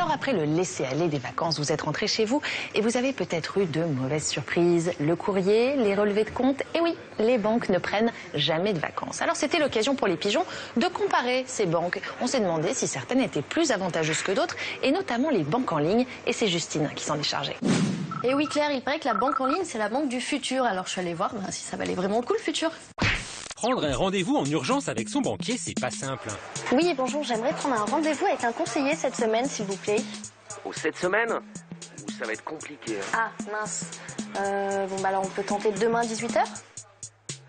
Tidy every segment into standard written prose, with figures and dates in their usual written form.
Alors après le laisser-aller des vacances, vous êtes rentré chez vous et vous avez peut-être eu de mauvaises surprises. Le courrier, les relevés de compte, et oui, les banques ne prennent jamais de vacances. Alors c'était l'occasion pour les pigeons de comparer ces banques. On s'est demandé si certaines étaient plus avantageuses que d'autres, et notamment les banques en ligne, et c'est Justine qui s'en est chargée. Et oui Claire, il paraît que la banque en ligne, c'est la banque du futur. Alors je suis allée voir si ça valait vraiment le coup le futur. Prendre un rendez-vous en urgence avec son banquier, c'est pas simple. Oui, bonjour, j'aimerais prendre un rendez-vous avec un conseiller cette semaine, s'il vous plaît. Oh, cette semaine? Ça va être compliqué. Ah, mince. Bon, bah alors on peut tenter demain à 18h?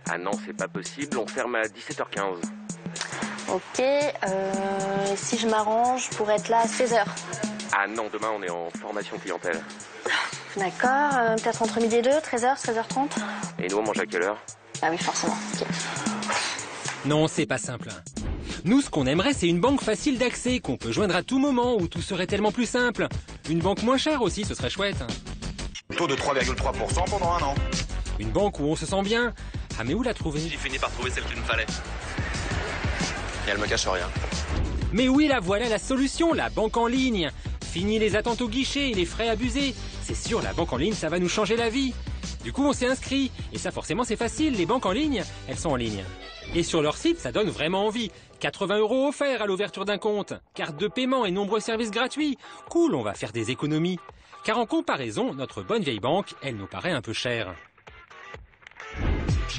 Ah non, c'est pas possible, on ferme à 17h15. Ok, si je m'arrange pour être là à 16h. Ah non, demain on est en formation clientèle. D'accord, peut-être entre midi et 2, 13h, 13h30. Et nous on mange à quelle heure? Ah oui, forcément. Okay. Non, c'est pas simple. Nous, ce qu'on aimerait, c'est une banque facile d'accès, qu'on peut joindre à tout moment, où tout serait tellement plus simple. Une banque moins chère aussi, ce serait chouette. Taux de 3,3% pendant un an. Une banque où on se sent bien. Ah mais où la trouver? J'ai fini par trouver celle qu'il me fallait. Et elle me cache rien. Mais oui, la voilà la solution, la banque en ligne. Fini les attentes au guichet et les frais abusés. C'est sûr, la banque en ligne, ça va nous changer la vie. Du coup, on s'est inscrit. Et ça, forcément, c'est facile. Les banques en ligne, elles sont en ligne. Et sur leur site, ça donne vraiment envie. 80 € offerts à l'ouverture d'un compte. Carte de paiement et nombreux services gratuits. Cool, on va faire des économies. Car en comparaison, notre bonne vieille banque, elle nous paraît un peu chère.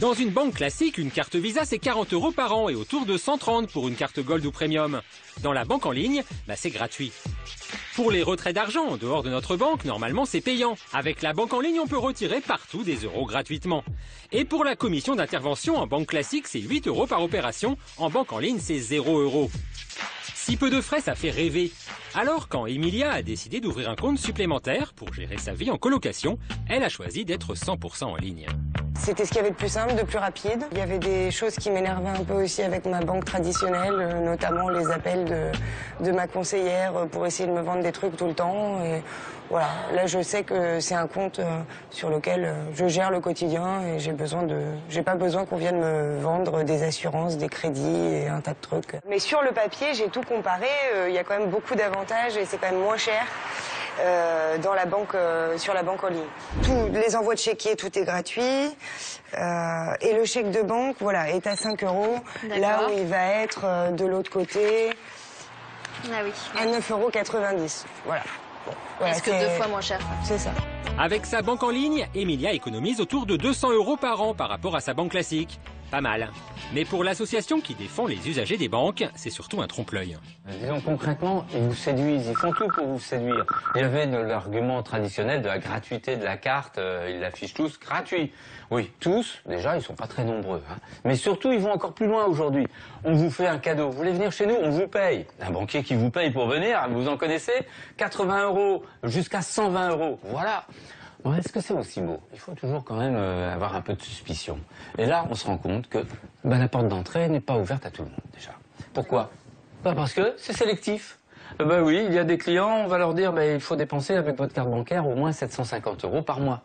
Dans une banque classique, une carte Visa, c'est 40 € par an et autour de 130 pour une carte Gold ou Premium. Dans la banque en ligne, c'est gratuit. Pour les retraits d'argent en dehors de notre banque, normalement c'est payant. Avec la banque en ligne, on peut retirer partout des euros gratuitement. Et pour la commission d'intervention en banque classique, c'est 8 € par opération. En banque en ligne, c'est 0 €. Si peu de frais, ça fait rêver. Alors, quand Emilia a décidé d'ouvrir un compte supplémentaire pour gérer sa vie en colocation, elle a choisi d'être 100% en ligne. C'était ce qu'il y avait de plus simple, de plus rapide. Il y avait des choses qui m'énervaient un peu aussi avec ma banque traditionnelle, notamment les appels de ma conseillère pour essayer de me vendre des trucs tout le temps. Et voilà, là je sais que c'est un compte sur lequel je gère le quotidien et j'ai pas besoin qu'on vienne me vendre des assurances, des crédits et un tas de trucs. Mais sur le papier, j'ai tout comparé, il y a quand même beaucoup d'avantages et c'est quand même moins cher. Dans la banque, sur la banque en ligne. Tous les envois de chéquier, tout est gratuit. Et le chèque de banque, voilà, est à 5 €. Là où il va être de l'autre côté à 9,90 €. Voilà. Bon, voilà, est-ce que 2 fois moins cher? C'est ça. Avec sa banque en ligne, Emilia économise autour de 200 € par an par rapport à sa banque classique. Pas mal. Mais pour l'association qui défend les usagers des banques, c'est surtout un trompe-l'œil. Disons concrètement, ils vous séduisent, ils font tout pour vous séduire. Il y avait l'argument traditionnel de la gratuité de la carte, ils l'affichent tous gratuit. Oui, tous, déjà, ils sont pas très nombreux. Mais surtout, ils vont encore plus loin aujourd'hui. On vous fait un cadeau, vous voulez venir chez nous, on vous paye. Un banquier qui vous paye pour venir, vous en connaissez, 80 € jusqu'à 120 €. Voilà. Bon, est-ce que c'est aussi beau? Il faut toujours quand même avoir un peu de suspicion. Et là, on se rend compte que la porte d'entrée n'est pas ouverte à tout le monde, déjà. Pourquoi? Parce que c'est sélectif. Oui, il y a des clients, on va leur dire, il faut dépenser avec votre carte bancaire au moins 750 € par mois.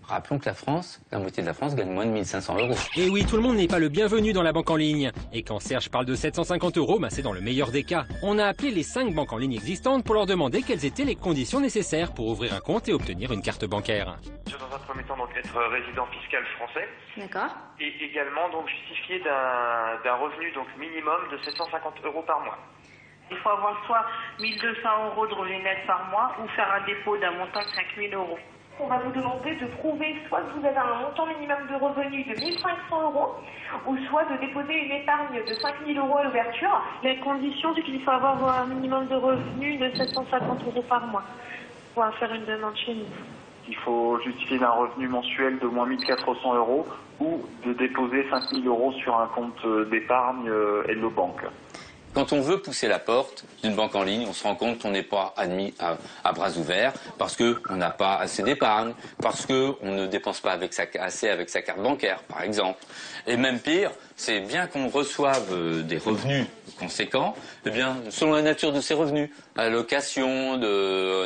Rappelons que la moitié de la France gagne moins de 1500 €. Et oui, tout le monde n'est pas le bienvenu dans la banque en ligne. Et quand Serge parle de 750 €, c'est dans le meilleur des cas. On a appelé les 5 banques en ligne existantes pour leur demander quelles étaient les conditions nécessaires pour ouvrir un compte et obtenir une carte bancaire. Dans un premier temps, donc être résident fiscal français. D'accord. Et également donc justifié d'un revenu donc minimum de 750 € par mois. Il faut avoir soit 1200 € de revenu net par mois ou faire un dépôt d'un montant de 5000 €. On va vous demander de prouver soit que vous avez un montant minimum de revenus de 1500 € ou soit de déposer une épargne de 5000 € à l'ouverture. Les conditions, c'est qu'il faut avoir un minimum de revenus de 750 € par mois pour faire une demande chez nous. Il faut justifier d'un revenu mensuel d'au moins 1400 € ou de déposer 5000 € sur un compte d'épargne Hello Bank. Quand on veut pousser la porte d'une banque en ligne, on se rend compte qu'on n'est pas admis à bras ouverts parce qu'on n'a pas assez d'épargne, parce qu'on ne dépense pas assez avec sa carte bancaire, par exemple. Et même pire, c'est bien qu'on reçoive des revenus conséquents, eh bien, selon la nature de ces revenus, allocation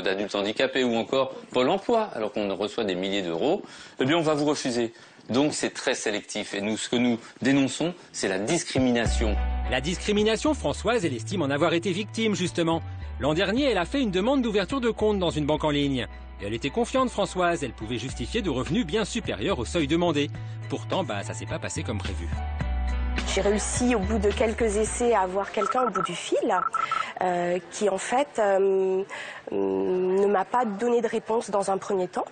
d'adultes handicapés ou encore Pôle emploi, alors qu'on reçoit des milliers d'euros, eh bien, on va vous refuser. Donc c'est très sélectif. Et nous, ce que nous dénonçons, c'est la discrimination. La discrimination, Françoise, elle estime en avoir été victime, justement. L'an dernier, elle a fait une demande d'ouverture de compte dans une banque en ligne. Et elle était confiante, Françoise, elle pouvait justifier de revenus bien supérieurs au seuil demandé. Pourtant, ça s'est pas passé comme prévu. J'ai réussi au bout de quelques essais à avoir quelqu'un au bout du fil qui en fait ne m'a pas donné de réponse dans un premier temps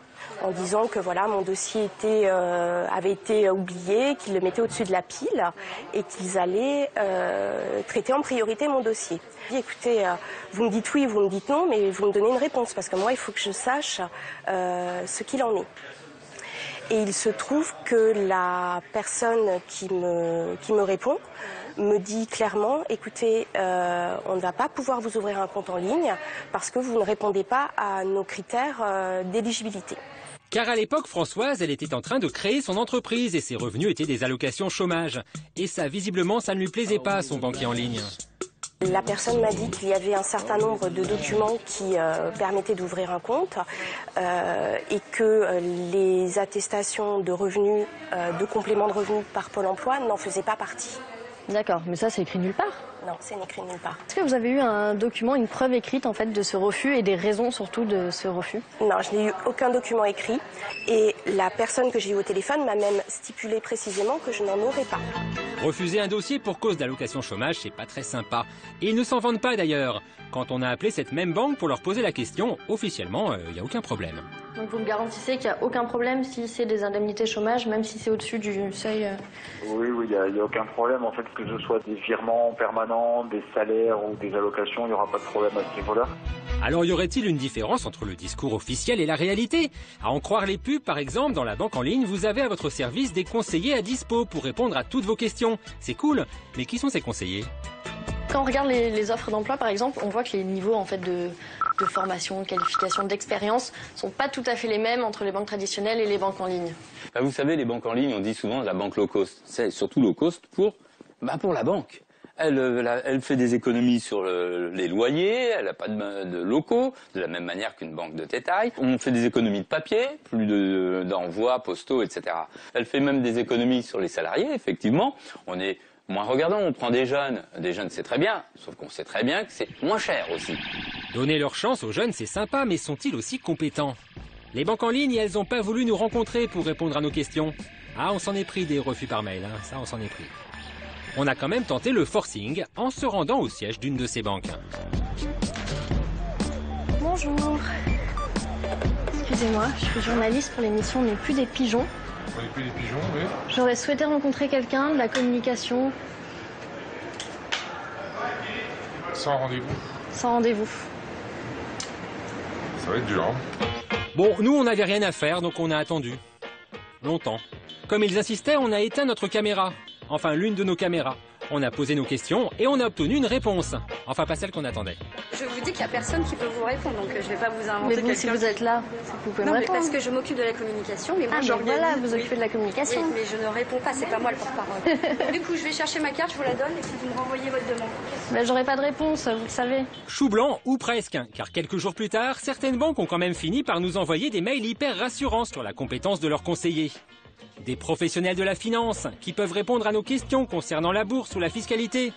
en disant que voilà, mon dossier avait été oublié, qu'ils le mettaient au-dessus de la pile et qu'ils allaient traiter en priorité mon dossier. J'ai dit, écoutez, vous me dites oui, vous me dites non, mais vous me donnez une réponse parce que moi il faut que je sache ce qu'il en est. Et il se trouve que la personne qui me répond me dit clairement, écoutez, on ne va pas pouvoir vous ouvrir un compte en ligne parce que vous ne répondez pas à nos critères d'éligibilité. Car à l'époque, Françoise, elle était en train de créer son entreprise et ses revenus étaient des allocations chômage. Et ça, visiblement, ça ne lui plaisait pas à son banquier en ligne. La personne m'a dit qu'il y avait un certain nombre de documents qui permettaient d'ouvrir un compte et que les attestations de revenus, de complément de revenus par Pôle emploi n'en faisaient pas partie. D'accord, mais ça c'est écrit nulle part. Non, c'est écrit nulle part. Est-ce que vous avez eu un document, une preuve écrite en fait de ce refus et des raisons surtout de ce refus? Non, je n'ai eu aucun document écrit et la personne que j'ai eue au téléphone m'a même stipulé précisément que je n'en aurais pas. Refuser un dossier pour cause d'allocation chômage, c'est pas très sympa. Et ils ne s'en vendent pas d'ailleurs. Quand on a appelé cette même banque pour leur poser la question, officiellement, il n'y a aucun problème. Donc vous me garantissez qu'il n'y a aucun problème si c'est des indemnités chômage, même si c'est au-dessus du seuil Oui, il n'y a aucun problème. En fait, que ce soit des virements permanents, des salaires ou des allocations, il n'y aura pas de problème à ce niveau-là. Alors y aurait-il une différence entre le discours officiel et la réalité? À en croire les pubs, par exemple, dans la banque en ligne, vous avez à votre service des conseillers à dispo pour répondre à toutes vos questions. C'est cool, mais qui sont ces conseillers? Quand on regarde les offres d'emploi, par exemple, on voit que les niveaux en fait, de formation, de qualification, d'expérience sont pas tout à fait les mêmes entre les banques traditionnelles et les banques en ligne. Vous savez, les banques en ligne, on dit souvent la banque low cost. C'est surtout low cost pour la banque. Elle fait des économies sur les loyers, elle n'a pas de locaux, de la même manière qu'une banque de détail. On fait des économies de papier, plus d'envois postaux, etc. Elle fait même des économies sur les salariés, effectivement. On est moins regardant, on prend des jeunes c'est très bien, sauf qu'on sait très bien que c'est moins cher aussi. Donner leur chance aux jeunes, c'est sympa, mais sont-ils aussi compétents? Les banques en ligne, elles n'ont pas voulu nous rencontrer pour répondre à nos questions. Ah, on s'en est pris des refus par mail, ça on s'en est pris. On a quand même tenté le forcing en se rendant au siège d'une de ces banques. Bonjour. Excusez-moi, je suis journaliste pour l'émission On n'est plus des pigeons. On n'est plus des pigeons, oui. J'aurais souhaité rencontrer quelqu'un de la communication. Sans rendez-vous. Sans rendez-vous. Ça va être dur, hein. Bon, nous on n'avait rien à faire, donc on a attendu. Longtemps. Comme ils insistaient, on a éteint notre caméra. Enfin, l'une de nos caméras. On a posé nos questions et on a obtenu une réponse. Enfin, pas celle qu'on attendait. Je vous dis qu'il n'y a personne qui peut vous répondre, donc je ne vais pas vous inventer quelqu'un. Mais si vous êtes là, vous pouvez me répondre. Parce que je m'occupe de la communication, mais moi j'organise. Voilà, vous occupez de la communication. Oui, mais je ne réponds pas, c'est pas moi le porte-parole. Du coup, je vais chercher ma carte, je vous la donne, et puis vous me renvoyez votre demande. J'aurai pas de réponse, vous le savez. Chou blanc ou presque, car quelques jours plus tard, certaines banques ont quand même fini par nous envoyer des mails hyper rassurants sur la compétence de leurs conseillers. Des professionnels de la finance qui peuvent répondre à nos questions concernant la bourse ou la fiscalité.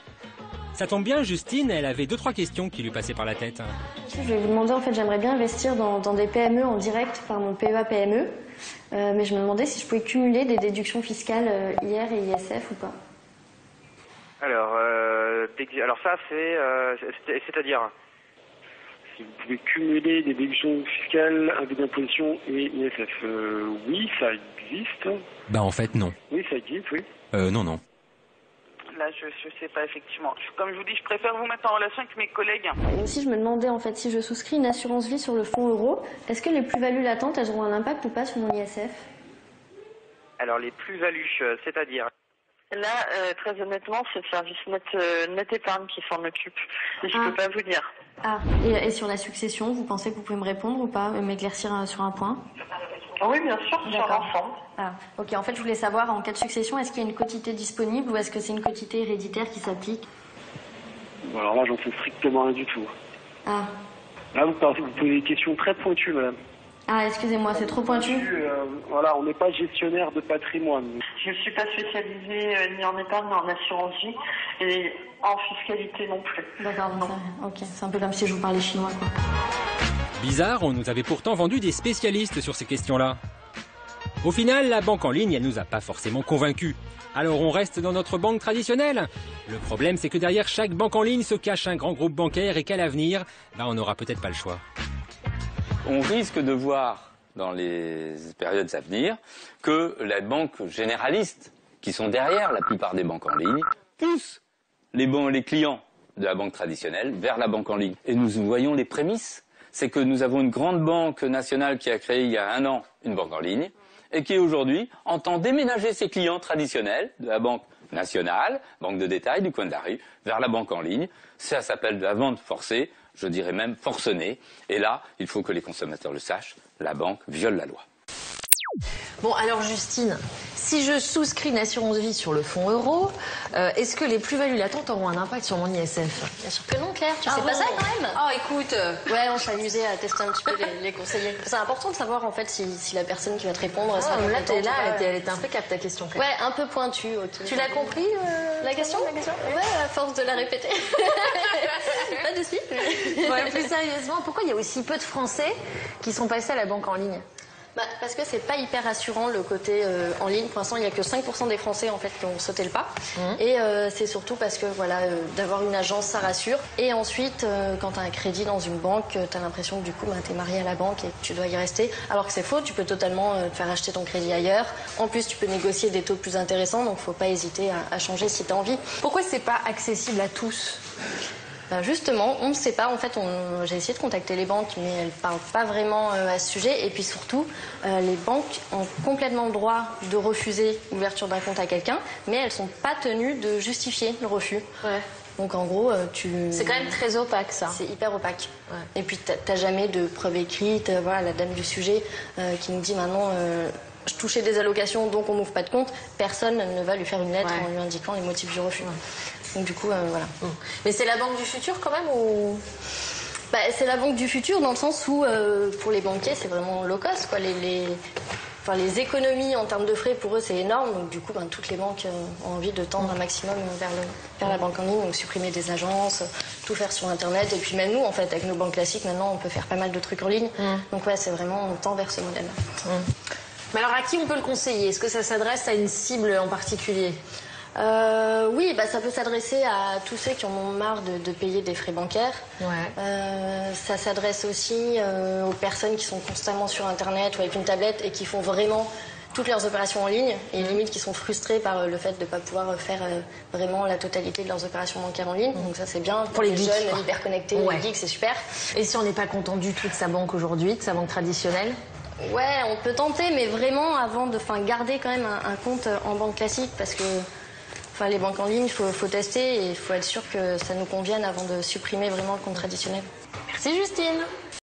Ça tombe bien, Justine, elle avait 2-3 questions qui lui passaient par la tête. Je vais vous demander, en fait, j'aimerais bien investir dans des PME en direct par mon PEA PME. Mais je me demandais si je pouvais cumuler des déductions fiscales IR et ISF ou pas. Alors ça, c'est-à-dire si vous pouvez cumuler des déductions fiscales, impôts d'imposition et ISF. Oui, ça existe. En fait, non. Oui, ça existe, oui. Non. Là, je sais pas, effectivement. Comme je vous dis, je préfère vous mettre en relation avec mes collègues. Et aussi, je me demandais, en fait, si je souscris une assurance vie sur le fonds euro, est-ce que les plus-values latentes, elles auront un impact ou pas sur mon ISF? Alors, les plus-values, c'est-à-dire? Là, très honnêtement, c'est le service net épargne qui s'en occupe. Et je peux pas vous dire. Et sur la succession, vous pensez que vous pouvez me répondre ou pas, m'éclaircir sur un point? Oui, bien sûr, sur l'ensemble. Ok, en fait, je voulais savoir, en cas de succession, est-ce qu'il y a une quotité disponible ou est-ce que c'est une quotité héréditaire qui s'applique? Alors là, j'en sais strictement rien du tout. Là, vous posez des questions très pointues, madame. Ah, excusez-moi, c'est trop pointu. Voilà, on n'est pas gestionnaire de patrimoine. Je ne suis pas spécialisée ni en épargne ni en assurance vie et en fiscalité non plus. D'accord, non. Ok, c'est un peu comme si je vous parlais chinois, quoi. Bizarre, on nous avait pourtant vendu des spécialistes sur ces questions-là. Au final, la banque en ligne, elle nous a pas forcément convaincus. Alors on reste dans notre banque traditionnelle. Le problème, c'est que derrière chaque banque en ligne se cache un grand groupe bancaire et qu'à l'avenir, on n'aura peut-être pas le choix. On risque de voir dans les périodes à venir que les banques généralistes, qui sont derrière la plupart des banques en ligne, poussent les clients de la banque traditionnelle vers la banque en ligne. Et nous voyons les prémices. C'est que nous avons une grande banque nationale qui a créé il y a 1 an une banque en ligne et qui aujourd'hui entend déménager ses clients traditionnels de la banque nationale, banque de détail du coin de la rue, vers la banque en ligne. Ça s'appelle de la vente forcée, je dirais même forcenée. Et là, il faut que les consommateurs le sachent, la banque viole la loi. Bon, alors Justine, si je souscris une assurance vie sur le fonds euro, est-ce que les plus-values latentes auront un impact sur mon ISF? Bien sûr que non, Claire, tu sais pas ça quand même. Oh, écoute. Ouais, on s'est amusé à tester un petit peu les conseillers. C'est important de savoir en fait si la personne qui va te répondre sera compétente. Elle était impeccable ta question. Ouais, un peu pointue. Okay. Tu l'as compris la question? Ouais, à force de la répéter. Pas de suite. Ouais, plus sérieusement, pourquoi il y a aussi peu de Français qui sont passés à la banque en ligne? Parce que c'est pas hyper rassurant le côté en ligne. Pour l'instant, il n'y a que 5% des Français en fait qui ont sauté le pas. Et c'est surtout parce que voilà, d'avoir une agence, ça rassure. Et ensuite, quand tu as un crédit dans une banque, tu as l'impression que du coup, tu es marié à la banque et que tu dois y rester. Alors que c'est faux, tu peux totalement te faire acheter ton crédit ailleurs. En plus, tu peux négocier des taux plus intéressants, donc faut pas hésiter à changer si tu as envie. Pourquoi c'est pas accessible à tous? Justement, on ne sait pas. En fait, j'ai essayé de contacter les banques, mais elles ne parlent pas vraiment à ce sujet. Et puis surtout, les banques ont complètement le droit de refuser l'ouverture d'un compte à quelqu'un, mais elles ne sont pas tenues de justifier le refus. Ouais. Donc en gros, c'est quand même très opaque, ça. C'est hyper opaque. Ouais. Et puis, tu n'as jamais de preuve écrite. Voilà, la dame du sujet qui nous dit maintenant... je touchais des allocations, donc on m'ouvre pas de compte. Personne ne va lui faire une lettre en lui indiquant les motifs du refus. Donc du coup, voilà. Mais c'est la banque du futur quand même ou... C'est la banque du futur dans le sens où, pour les banquiers, c'est vraiment low cost, quoi. Les économies en termes de frais, pour eux, c'est énorme. Donc du coup, toutes les banques ont envie de tendre un maximum vers la banque en ligne. Donc supprimer des agences, tout faire sur Internet. Et puis même nous, en fait, avec nos banques classiques, maintenant, on peut faire pas mal de trucs en ligne. Donc ouais, c'est vraiment, on tend vers ce modèle-là. Mais alors, à qui on peut le conseiller? Est-ce que ça s'adresse à une cible en particulier? Oui, ça peut s'adresser à tous ceux qui en ont marre de payer des frais bancaires. Ouais. Ça s'adresse aussi aux personnes qui sont constamment sur Internet ou avec une tablette et qui font vraiment toutes leurs opérations en ligne et limite qui sont frustrés par le fait de ne pas pouvoir faire vraiment la totalité de leurs opérations bancaires en ligne. Donc ça, c'est bien. Pour les jeunes hyper connectés, les geeks, c'est super. Et si on n'est pas content du tout de sa banque aujourd'hui, de sa banque traditionnelle? Ouais, on peut tenter, mais vraiment avant de garder quand même un compte en banque classique parce que les banques en ligne, il faut tester et il faut être sûr que ça nous convienne avant de supprimer vraiment le compte traditionnel. Merci Justine.